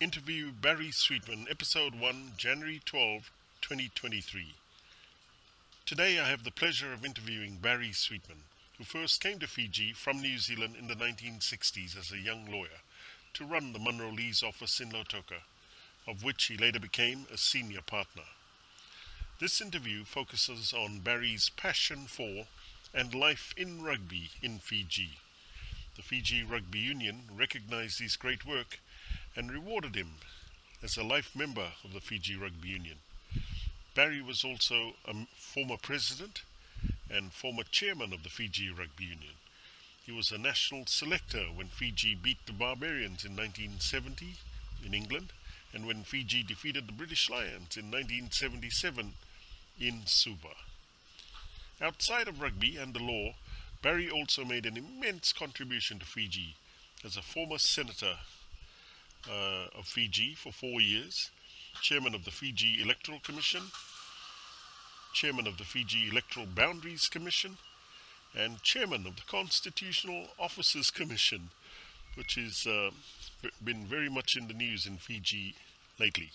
Interview Barry Sweetman, Episode 1, January 12, 2023. Today I have the pleasure of interviewing Barry Sweetman, who first came to Fiji from New Zealand in the 1960s as a young lawyer to run the Munro Lee's office in Lautoka, of which he later became a senior partner. This interview focuses on Barry's passion for and life in rugby in Fiji. The Fiji Rugby Union recognized his great work and rewarded him as a life member of the Fiji Rugby Union. Barry was also a former president and former chairman of the Fiji Rugby Union. He was a national selector when Fiji beat the Barbarians in 1970 in England, and when Fiji defeated the British Lions in 1977 in Suva. Outside of rugby and the law, Barry also made an immense contribution to Fiji as a former senator of Fiji for 4 years, chairman of the Fiji Electoral Commission, chairman of the Fiji Electoral Boundaries Commission, and chairman of the Constitutional Officers Commission, which has been very much in the news in Fiji lately.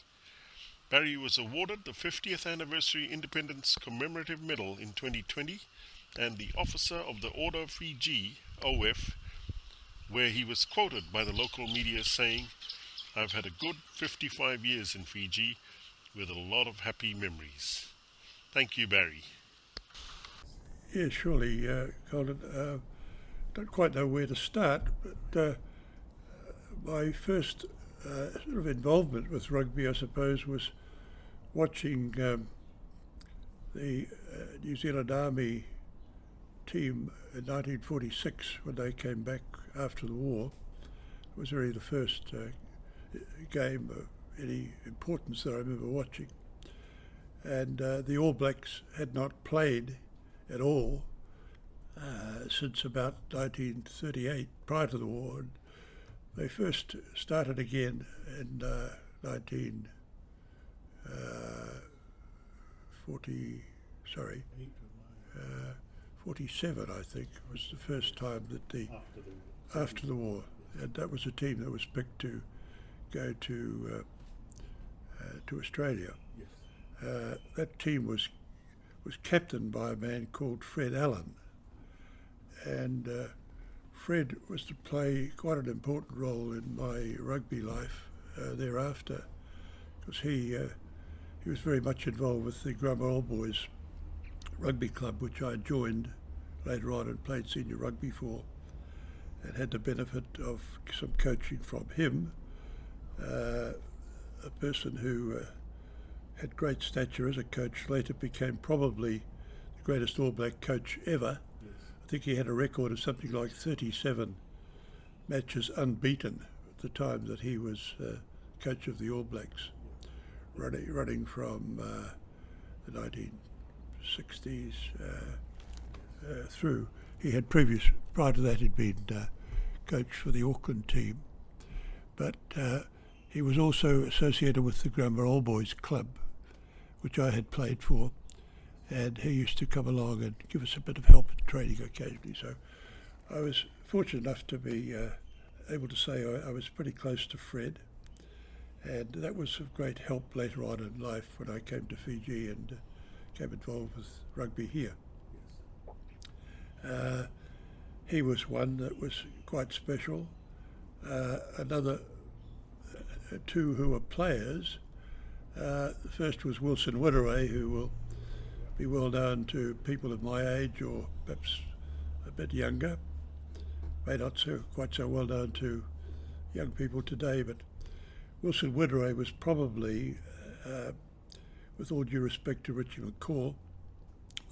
Barry was awarded the 50th Anniversary Independence Commemorative Medal in 2020 and the Officer of the Order of Fiji, OF, where he was quoted by the local media saying, "I've had a good 55 years in Fiji with a lot of happy memories." Thank you, Barry. Yeah, surely, Culden. Don't quite know where to start, but my first sort of involvement with rugby, I suppose, was watching the New Zealand Army team in 1946 when they came back after the war. It was really the first game of any importance that I remember watching. And the All Blacks had not played at all since about 1938, prior to the war. And they first started again in 47, I think, was the first time that after the war, and that was a team that was picked to go to Australia. Yes. That team was captained by a man called Fred Allen, and Fred was to play quite an important role in my rugby life thereafter, because he was very much involved with the Grammar Old Boys rugby club, which I joined later on and played senior rugby for, and had the benefit of some coaching from him, a person who had great stature as a coach, later became probably the greatest All Black coach ever. Yes. I think he had a record of something like 37 matches unbeaten at the time that he was coach of the All Blacks, running from the 1960s through. He had prior to that he'd been coach for the Auckland team, but he was also associated with the Grammar All Boys club, which I had played for, and he used to come along and give us a bit of help in training occasionally. So I was fortunate enough to be able to say I was pretty close to Fred, and that was of great help later on in life when I came to Fiji and became involved with rugby here. He was one that was quite special. Another two who were players. The first was Wilson Wideray, who will be well known to people of my age or perhaps a bit younger. May not quite so well known to young people today, but Wilson Wideray was probably, with all due respect to Richie McCaw,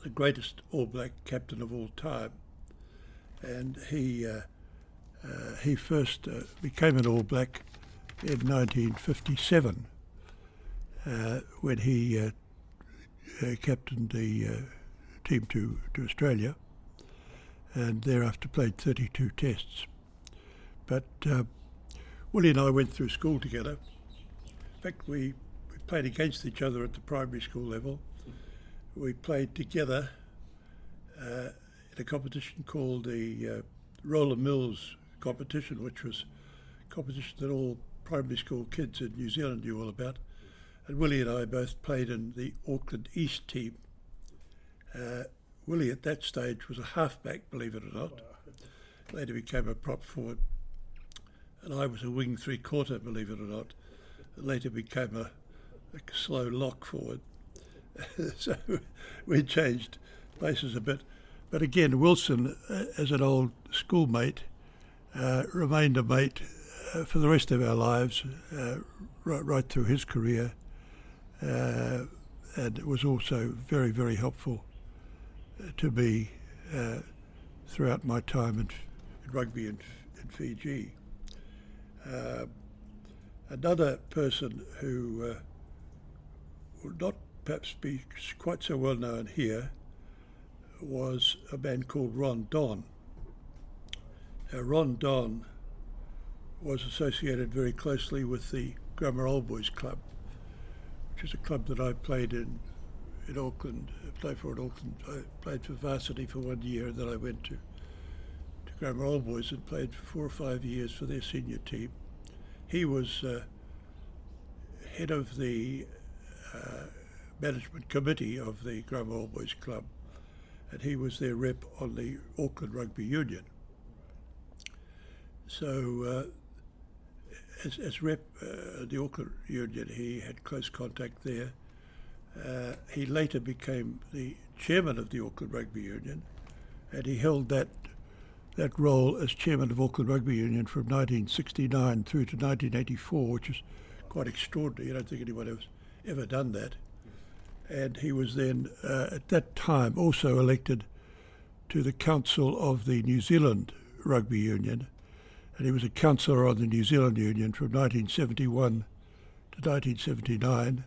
the greatest All Black captain of all time. And he first became an All Black in 1957 when he captained the team to Australia, and thereafter played 32 tests. But Willie and I went through school together. In fact, we played against each other at the primary school level. We played together in a competition called the Roller Mills competition, which was a competition that all primary school kids in New Zealand knew all about. And Willie and I both played in the Auckland East team. Willie at that stage was a halfback, believe it or not. Later became a prop forward. And I was a wing three-quarter, believe it or not. Later became a slow lock forward. So we changed places a bit. But again, Wilson, as an old schoolmate, remained a mate for the rest of our lives, right through his career. And it was also very, very helpful to me throughout my time in rugby in Fiji. Another person who would not perhaps be quite so well known here was a man called Ron Don. Ron Don was associated very closely with the Grammar Old Boys Club, which is a club that I played in Auckland. I played for in Auckland. I played for varsity for 1 year, and then I went to Grammar Old Boys and played for 4 or 5 years for their senior team. He was head of the management committee of the Grammar Old Boys Club, and he was their rep on the Auckland Rugby Union. So as rep the Auckland Union, he had close contact there. He later became the chairman of the Auckland Rugby Union, and he held that role as chairman of Auckland Rugby Union from 1969 through to 1984, which is quite extraordinary. I don't think anyone has ever done that. And he was then, at that time, also elected to the Council of the New Zealand Rugby Union. And he was a councillor on the New Zealand Union from 1971 to 1979,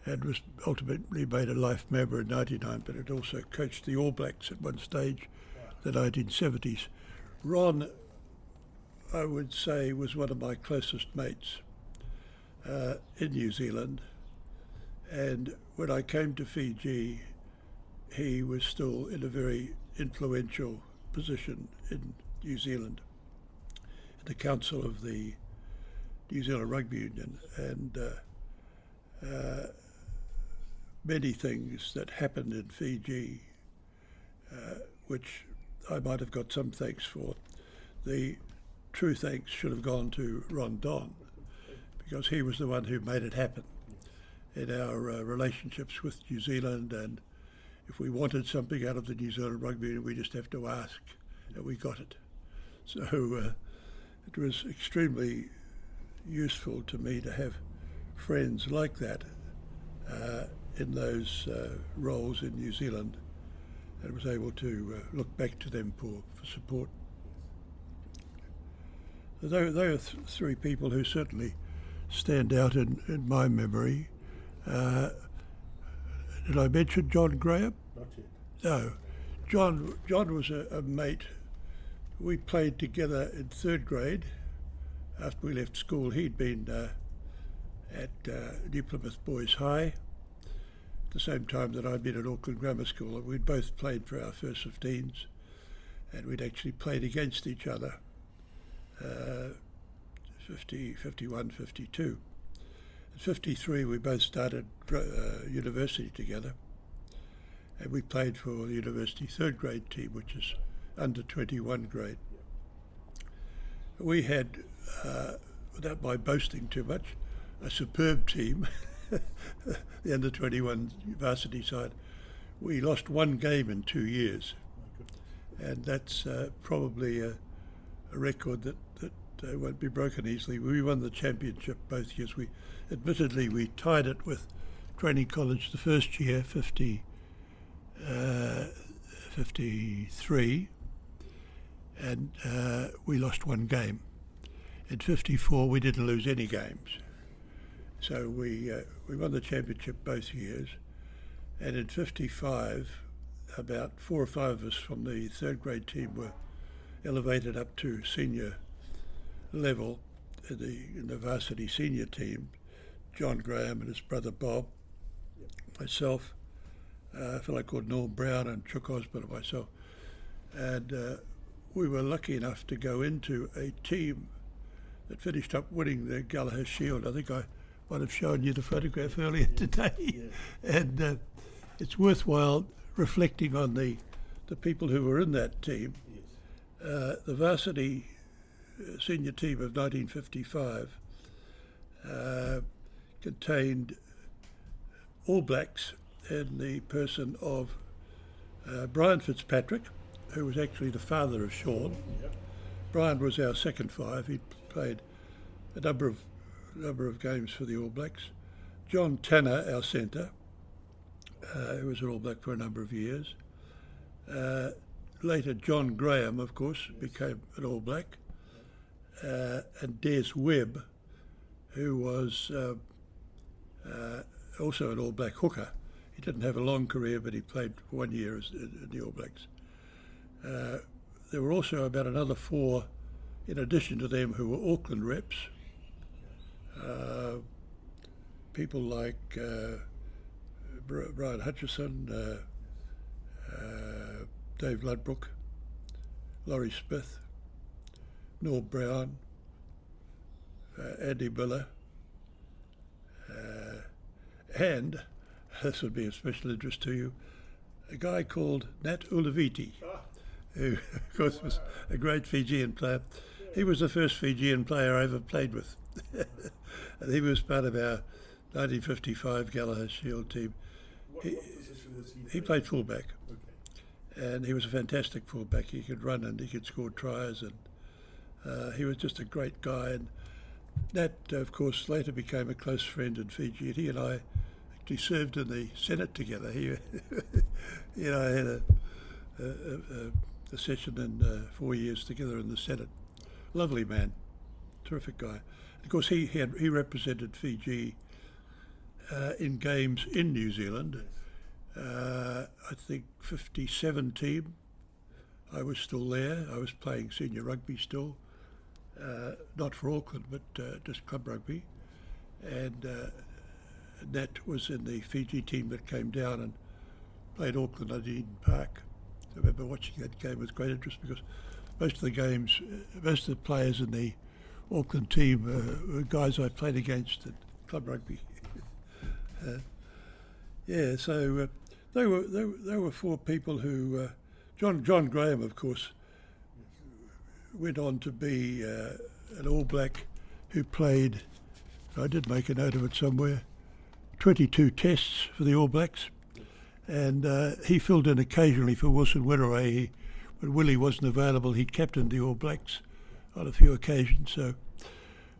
and was ultimately made a life member in 1999, but had also coached the All Blacks at one stage, the 1970s. Ron, I would say, was one of my closest mates in New Zealand. And when I came to Fiji, he was still in a very influential position in New Zealand, in the Council of the New Zealand Rugby Union, and many things that happened in Fiji, which I might have got some thanks for. The true thanks should have gone to Ron Don, because he was the one who made it happen in our relationships with New Zealand. And if we wanted something out of the New Zealand Rugby Union, we just have to ask, and we got it. So it was extremely useful to me to have friends like that in those roles in New Zealand, and was able to look back to them for support. So they are three people who certainly stand out in my memory. Did I mention John Graham? Not yet. No. John was a mate. We played together in third grade. After we left school, he'd been at New Plymouth Boys High at the same time that I'd been at Auckland Grammar School, and we'd both played for our first 15s, and we'd actually played against each other, 50, 51, 52. At 53, we both started university together, and we played for the university third grade team, which is under 21 grade. We had, without my boasting too much, a superb team, the under 21 varsity side. We lost one game in 2 years, and that's probably a record that won't be broken easily. We won the championship both years. Admittedly, we tied it with Training College the first year, 53, and we lost one game. In 54, we didn't lose any games. So we won the championship both years. And in 55, about 4 or 5 of us from the third grade team were elevated up to senior level in the varsity senior team. John Graham and his brother Bob, myself, a fellow called Norm Brown, and Chuck Osborne and myself. And we were lucky enough to go into a team that finished up winning the Gallagher Shield. I think I might have shown you the photograph earlier today. And it's worthwhile reflecting on the people who were in that team. The varsity senior team of 1955 contained All Blacks in the person of Brian Fitzpatrick, who was actually the father of Sean. Brian was our second five. He played a number of games for the All Blacks. John Tanner, our centre, who was an All Black for a number of years. Later, John Graham, of course, became an All Black. And Des Webb, who was also an All Black hooker. He didn't have a long career, but he played 1 year in the All Blacks. There were also about another four, in addition to them, who were Auckland reps. People like Brian Hutchison, Dave Ludbrook, Laurie Smith, Noel Brown, Andy Miller, and, this would be of special interest to you, a guy called Nat Ulaviti, who of course was a great Fijian player. He was the first Fijian player I ever played with. And he was part of our 1955 Gallagher Shield team. What position was he? He played fullback. Okay. And he was a fantastic fullback. He could run and he could score tries, and he was just a great guy. And Nat, of course, later became a close friend in Fiji. He and I actually served in the Senate together. He and I had a session in 4 years together in the Senate. Lovely man, terrific guy. Of course, he represented Fiji in games in New Zealand. I think 57 team. I was still there. I was playing senior rugby still, not for Auckland, but just club rugby. And Nat was in the Fiji team that came down and played Auckland at Eden Park. I remember watching that game with great interest because most of the players in the Auckland team were guys I played against at club rugby. So they were four people who. John Graham, of course, went on to be an All Black who played. I did make a note of it somewhere. 22 tests for the All Blacks, and he filled in occasionally for Wilson Wineray. When Willie wasn't available, he captained the All Blacks on a few occasions. So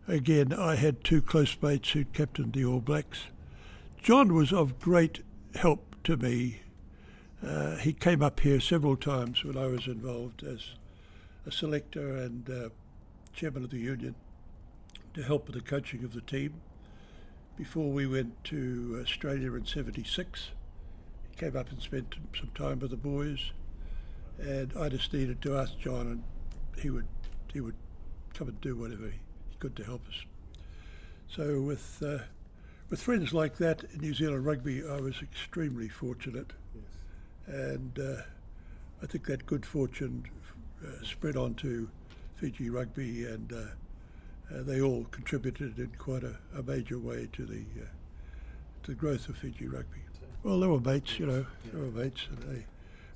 again, I had two close mates who captained the All Blacks. John was of great help to me. He came up here several times when I was involved as a selector and chairman of the union to help with the coaching of the team. Before we went to Australia in '76, he came up and spent some time with the boys, and I just needed to ask John, and he would come and do whatever he could to help us. So with friends like that in New Zealand rugby, I was extremely fortunate. And I think that good fortune spread on to Fiji rugby, and they all contributed in quite a major way to the growth of Fiji rugby. Well, they were mates, They were mates.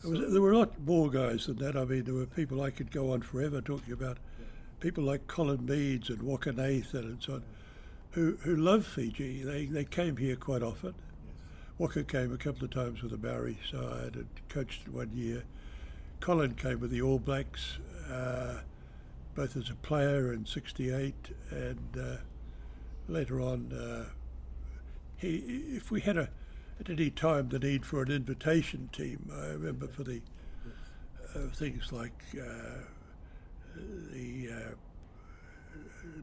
And there were a lot more guys than that. I mean, there were people I could go on forever talking about, people like Colin Meads and Waka Nathan and so on, who loved Fiji. They came here quite often. Waka came a couple of times with the Barry side and coached 1 year. Colin came with the All Blacks, both as a player in '68 and later on. If we had at any time the need for an invitation team, I remember for the things like the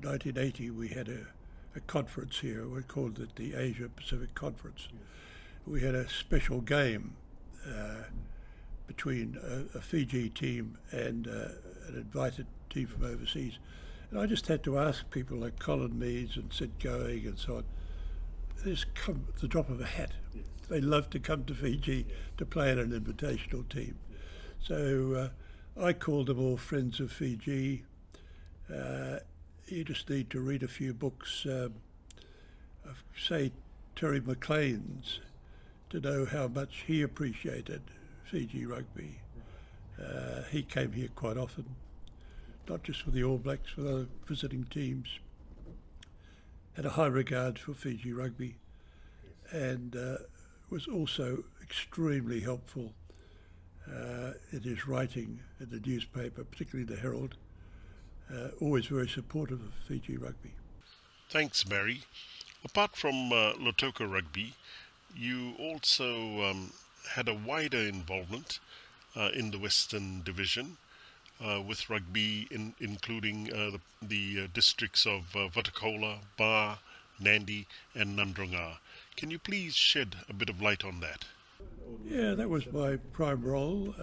1980, we had a conference here. We called it the Asia Pacific Conference. We had a special game between a Fiji team and an invited team from overseas. And I just had to ask people like Colin Meads and Sid Going and so on, they just come at the drop of a hat. Yes. They love to come to Fiji to play in an invitational team. So I called them all Friends of Fiji. you just need to read a few books, of, say, Terry McLean's, to know how much he appreciated Fiji rugby. He came here quite often, not just with the All Blacks, with other visiting teams. Had a high regard for Fiji rugby, and was also extremely helpful in his writing in the newspaper, particularly the Herald. Always very supportive of Fiji rugby. Thanks, Barry. Apart from Lautoka rugby, you also had a wider involvement in the Western Division with rugby, including the districts of Vatakola, Ba, Nandi and Nandronga. Can you please shed a bit of light on that? Yeah, that was my prime role.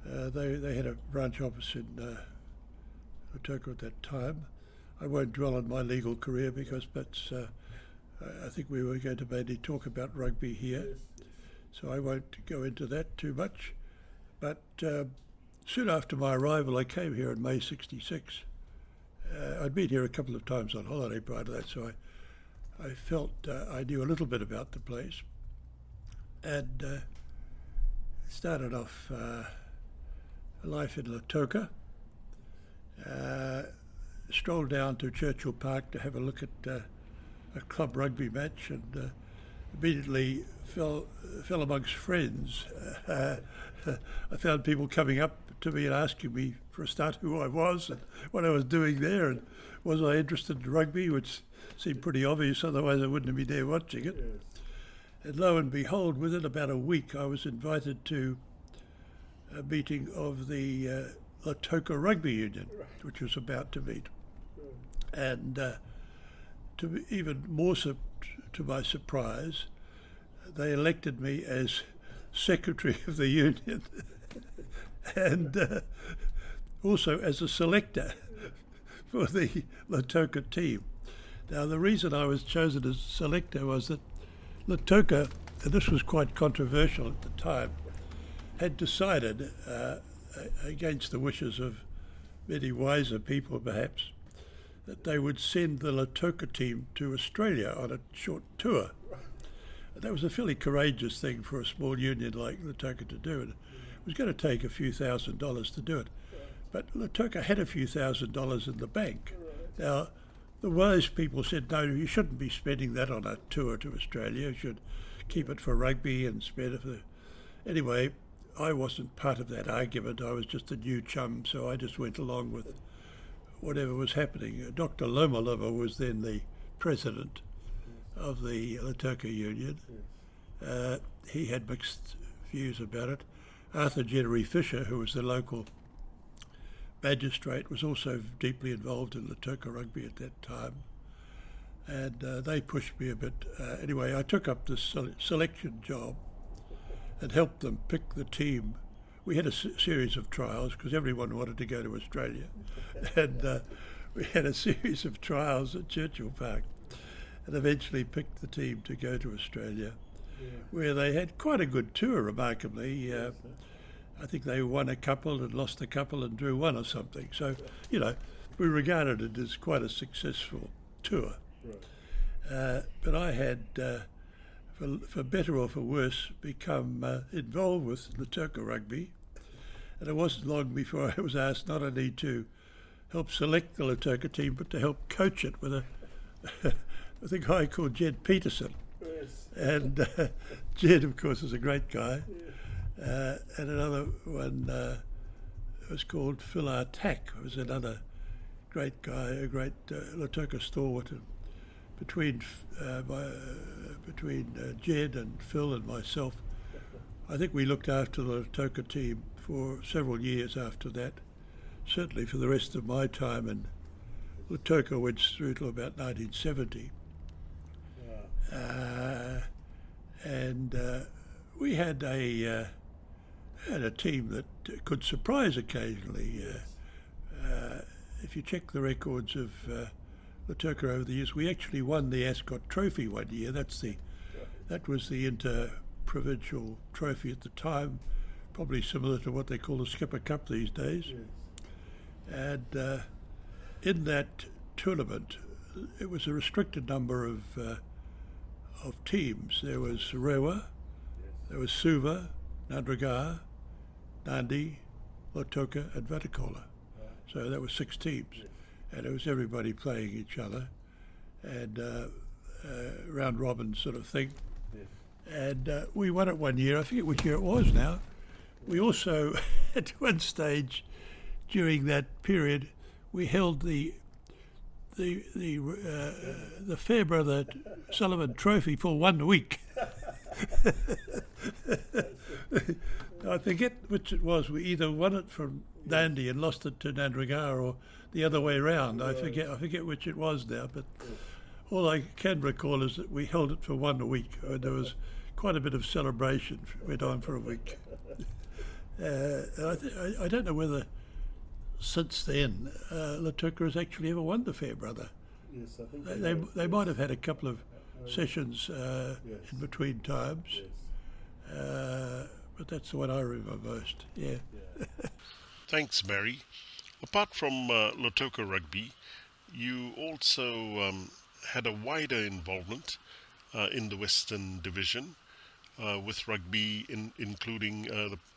They had a branch office in Lautoka at that time. I won't dwell on my legal career because I think we were going to mainly talk about rugby here, so I won't go into that too much. But soon after my arrival, I came here in May '66. I'd been here a couple of times on holiday prior to that, so I felt I knew a little bit about the place, and started off a life in Lautoka. Strolled down to Churchill Park to have a look at a club rugby match, and immediately fell amongst friends. I found people coming up to me and asking me, for a start, who I was and what I was doing there, and was I interested in rugby, which seemed pretty obvious, otherwise I wouldn't have been there watching it. Yes. And lo and behold, within about a week, I was invited to a meeting of the Lautoka Rugby Union, which was about to meet. And to be even more to my surprise, they elected me as secretary of the union and also as a selector for the Lautoka team. Now, the reason I was chosen as selector was that Lautoka, and this was quite controversial at the time, had decided, against the wishes of many wiser people perhaps, that they would send the Lautoka team to Australia on a short tour. That was a fairly courageous thing for a small union like Lautoka to do. And it was going to take a few $1,000s to do it. But Lautoka had a few $1,000s in the bank. Now, the wise people said, no, you shouldn't be spending that on a tour to Australia. You should keep it for rugby and spend it for... Anyway, I wasn't part of that argument. I was just a new chum, so I just went along with whatever was happening. Dr. Lomalova was then the president of the Lautoka Union. He had mixed views about it. Arthur Genery Fisher, who was the local magistrate, was also deeply involved in Lautoka rugby at that time. And they pushed me a bit. Anyway, I took up this selection job and helped them pick the team. We had a series of trials because everyone wanted to go to Australia. And we had a series of trials at Churchill Park and eventually picked the team to go to Australia, where they had quite a good tour, remarkably. I think they won a couple and lost a couple and drew one or something. So, you know, we regarded it as quite a successful tour. But I had, for better or for worse, become involved with Lautoka rugby. And it wasn't long before I was asked not only to help select the Lautoka team, but to help coach it with with a guy called Jed Peterson. Yes. And Jed, of course, is a great guy. And another one was called Phil Artack, who was another great guy, a great Lautoka stalwart. And between Jed and Phil and myself, I think we looked after the Lautoka team for several years after that, certainly for the rest of my time, and Lautoka went through till about 1970. And we had a team that could surprise occasionally. If you check the records of Lautoka over the years, we actually won the Ascot Trophy one year. That was the inter-provincial trophy at the time, probably similar to what they call the Skipper Cup these days. Yes. And in that tournament, it was a restricted number of teams. There was Rewa, there was Suva, Nandragar, Nandi, Lautoka and Vatukoula. So that was 6 teams. And it was everybody playing each other and round robin sort of thing. And we won it one year. I forget which year it was now. We also, at one stage during that period, we held the Fairbrother Sullivan Trophy for 1 week. I forget which it was. We either won it from Nandi and lost it to Nandragar, or the other way round. I forget which it was now. But all I can recall is that we held it for 1 week. And there was quite a bit of celebration. Went on for a week. I don't know whether since then Lautoka has actually ever won the Fairbrother. Yes, I think they might have had a couple of sessions in between times, but that's the one I remember most. Yeah. Thanks, Barry. Apart from Lautoka Rugby, you also had a wider involvement in the Western Division with rugby, including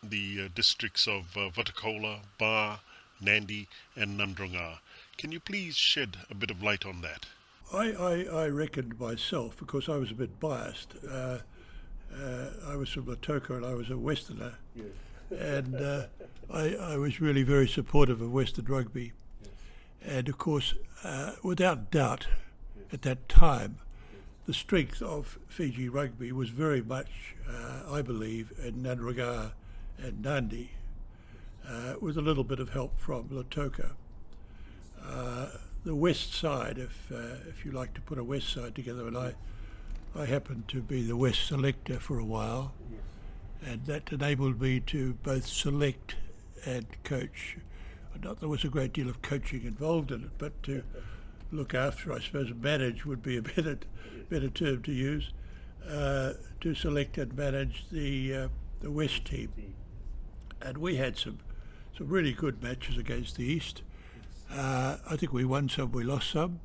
the districts of Vatukoula, Ba, Nandi and Nandragar. Can you please shed a bit of light on that? I reckoned myself, because I was a bit biased. I was from Lautoka and I was a Westerner. Yes. And I was really very supportive of Western rugby. Yes. And of course, without doubt, at that time, the strength of Fiji rugby was very much, I believe, in Nandragar and Nandi, with a little bit of help from Lautoka. The west side, if you like to put a west side together, and I happened to be the west selector for a while, and that enabled me to both select and coach. Not there was a great deal of coaching involved in it, but to look after, I suppose manage would be a better term to use, to select and manage the West team. And we had some really good matches against the East. I think we won some, we lost some,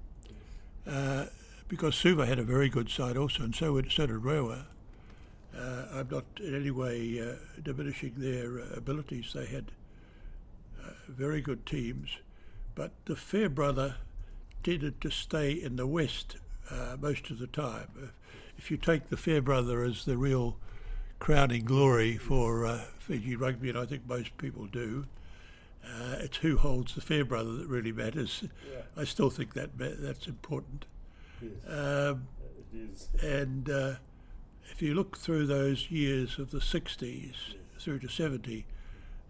because Suva had a very good side also, and so did Rewa. I'm not in any way diminishing their abilities. They had very good teams, but the Fairbrother tended to stay in the West most of the time. If you take the Fairbrother as the real crowning glory for Fiji rugby, and I think most people do, it's who holds the Fairbrother that really matters. Yeah. I still think that's important. Yes. It is. And if you look through those years of the 60s through to 70,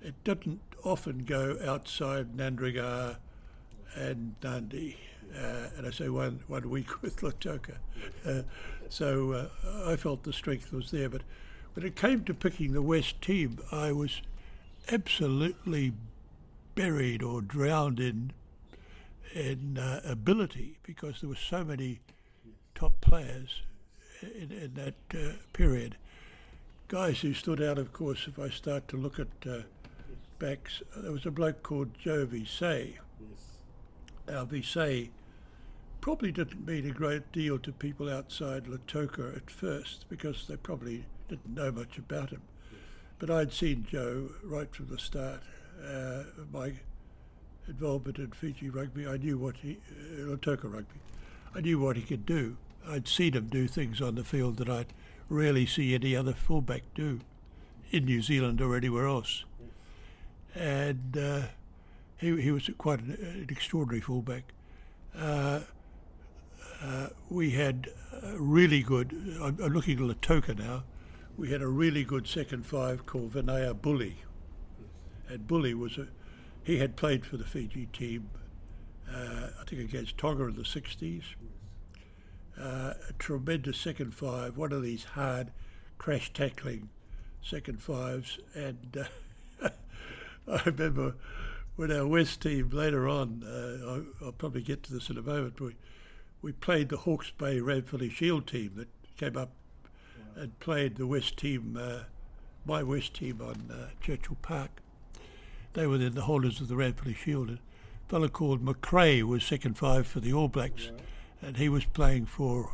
it didn't often go outside Nandragar and Nandi. And I say one week with Lautoka. So I felt the strength was there. But when it came to picking the West team, I was absolutely buried or drowned in ability, because there were so many top players in that period. Guys who stood out, of course, if I start to look at backs, there was a bloke called Joe Visay. Now, Visay probably didn't mean a great deal to people outside Lautoka at first, because they probably didn't know much about him. But I'd seen Joe right from the start. My involvement in Fiji rugby, I knew Lautoka rugby, I knew what he could do. I'd seen him do things on the field that I'd rarely see any other fullback do in New Zealand or anywhere else. And he was quite an extraordinary fullback. We had really good, I'm looking at Lautoka now, we had a really good second five called Vinaya Bully. And Bully he had played for the Fiji team, I think against Tonga in the 60s. A tremendous second five, one of these hard crash tackling second fives. And I remember when our West team later on, I'll probably get to this in a moment, we played the Hawke's Bay Ranfurly Shield team that came up and played the West team, my West team on Churchill Park. They were then the holders of the Ranfurly Shield. And fellow called McRae was second five for the All Blacks, and he was playing for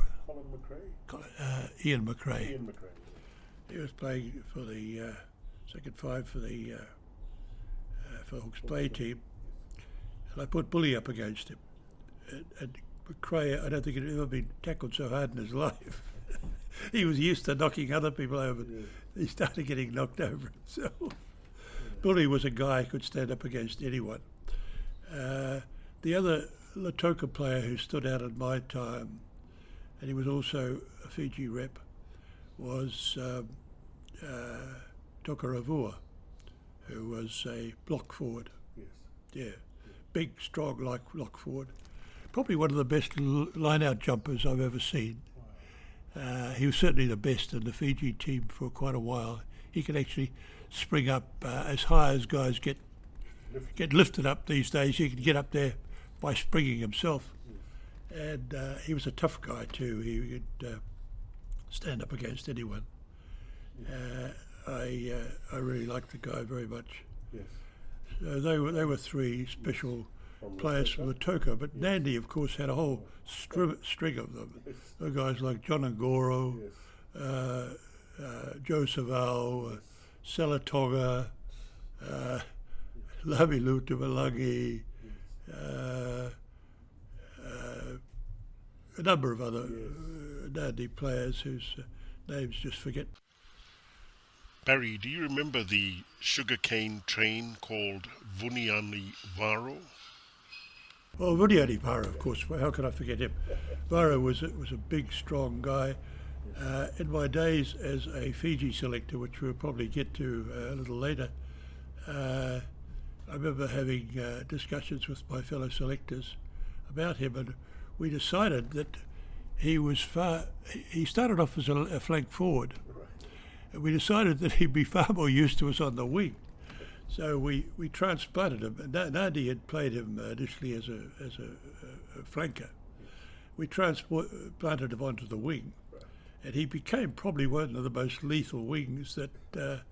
Ian McRae. Ian McRae. He was playing for the second five for the Hawke's Bay team, and I put Bully up against him. And McRae, I don't think he'd ever been tackled so hard in his life. He was used to knocking other people over. Yeah. He started getting knocked over himself. Yeah. Bully was a guy who could stand up against anyone. The other Lautoka player who stood out at my time, and he was also a Fiji rep, was Tokaravua, who was a block forward. Yes. Yeah, big, strong, like block forward. Probably one of the best line-out jumpers I've ever seen. Wow. He was certainly the best in the Fiji team for quite a while. He could actually spring up as high as guys get lifted up these days. He could get up there by springing himself. Yes. And he was a tough guy too. He could stand up against anyone. Yes. I really liked the guy very much. Yes. So they were three special players from the Toka, but yes. Nandi, of course, had a whole string of them. Yes. There were guys like John Ngoro, yes. Joe Savau, yes. Salatonga, Lavi Lutavalangi, yes. A number of other yes. Nandi players whose names just forget. Barry, do you remember the sugarcane train called Vuniani Varo? Well, Vuniani Varo, of course. How could I forget him? Varo was a big, strong guy. In my days as a Fiji selector, which we'll probably get to a little later, I remember having discussions with my fellow selectors about him, and we decided that he started off as a flank forward. And we decided that he'd be far more used to us on the wing. So we transplanted him. And Nandi had played him initially as a flanker. We transplanted him onto the wing. And he became probably one of the most lethal wings that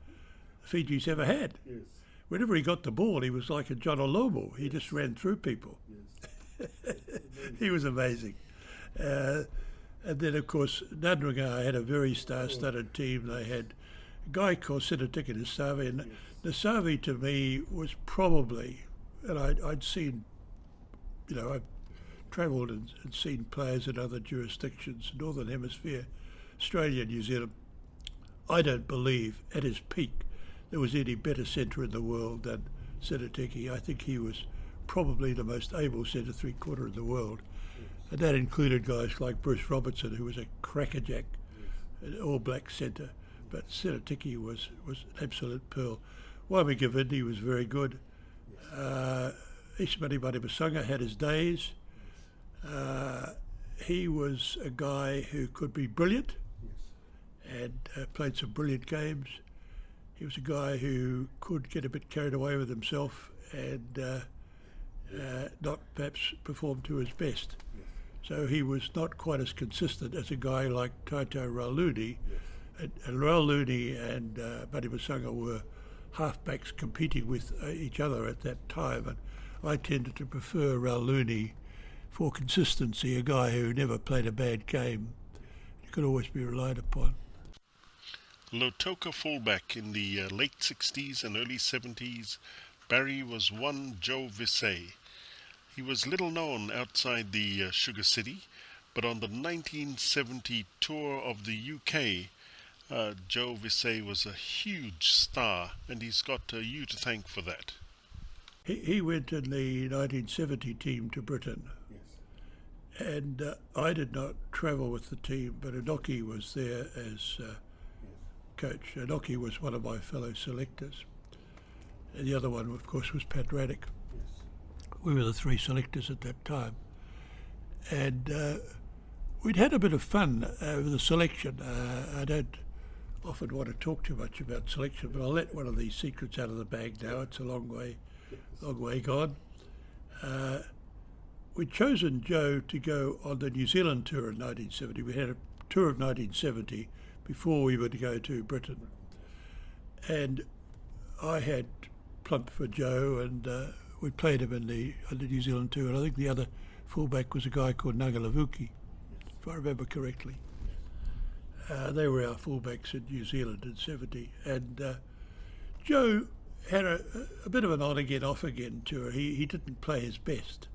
Fiji's ever had. Yes. Whenever he got the ball, he was like a John Olomo. He just ran through people. Yes. He was amazing. And then, of course, Nadrangar had a very star-studded team. They had a guy called Sinatika Nasavi, and Nasavi to me was probably, and I'd seen, I've travelled and seen players in other jurisdictions, Northern Hemisphere, Australia, New Zealand. I don't believe at his peak there was any better centre in the world than Sinatika. I think he was probably the most able centre three-quarter in the world. And that included guys like Bruce Robertson, who was a crackerjack, an all-black centre. But Sinatika was an absolute pearl. Waimi Gavindi was very good. Ishmani Madimasanga had his days. He was a guy who could be brilliant and played some brilliant games. He was a guy who could get a bit carried away with himself and not perhaps perform to his best. So he was not quite as consistent as a guy like Taito Rauluni. Yes. And Rauluni and Madimasanga were halfbacks competing with each other at that time. And I tended to prefer Rauluni for consistency, a guy who never played a bad game. He could always be relied upon. Lautoka fullback in the late 60s and early 70s, Barry was one Joe Visay. He was little known outside the Sugar City, but on the 1970 tour of the UK, Joe Visay was a huge star, and he's got you to thank for that. He went in the 1970 team to Britain, yes. And I did not travel with the team, but Inoki was there as coach. Inoki was one of my fellow selectors, and the other one, of course, was Pat Raddick. We were the three selectors at that time. And we'd had a bit of fun over the selection. I don't often want to talk too much about selection, but I'll let one of these secrets out of the bag now. It's a long way gone. We'd chosen Joe to go on the New Zealand tour in 1970. We had a tour of 1970 before we were to go to Britain. And I had plumped for Joe, and we played him in the New Zealand tour, and I think the other fullback was a guy called Ngalavuki, if I remember correctly. They were our fullbacks in New Zealand in '70, and Joe had a bit of an on-again, off-again tour. He didn't play his best.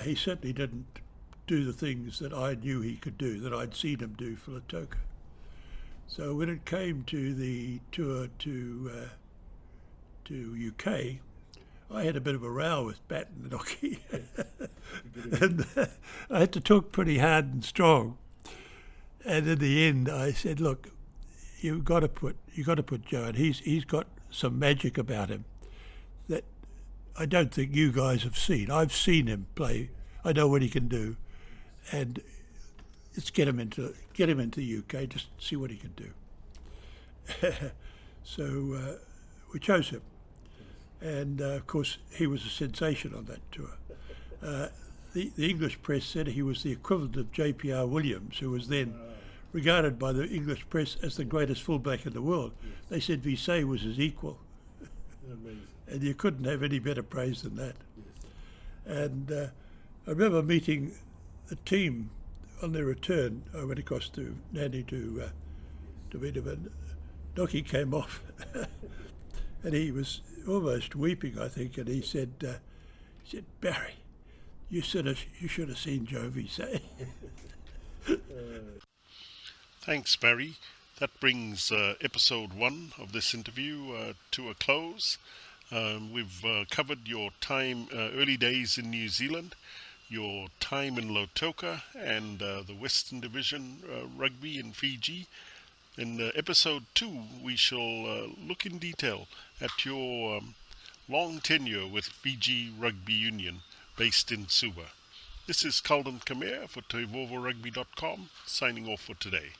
He certainly didn't do the things that I knew he could do, that I'd seen him do for Lautoka. So when it came to the tour to UK, I had a bit of a row with Batten and Oki, and I had to talk pretty hard and strong. And in the end, I said, "Look, you got to put Joe, and he's got some magic about him that I don't think you guys have seen. I've seen him play. I know what he can do, and let's get him into the UK. Just see what he can do." So we chose him, and of course he was a sensation on that tour. The English press said he was the equivalent of J.P.R. Williams, who was then regarded by the English press as the greatest fullback in the world. Yes. They said Visay was his equal. Amazing. And you couldn't have any better praise than that. Yes. And I remember meeting the team on their return. I went across to Nanny to meet him, and Noki came off, and he was almost weeping, I think, and he said, "Barry, you should have seen Joe Visay." Thanks, Barry. That brings episode 1 of this interview to a close. We've covered your time, early days in New Zealand, your time in Lautoka, and the Western Division rugby in Fiji. In episode 2, we shall look in detail at your long tenure with Fiji Rugby Union, based in Suva. This is Culden Kamea for TEIVOVOdigital.com, signing off for today.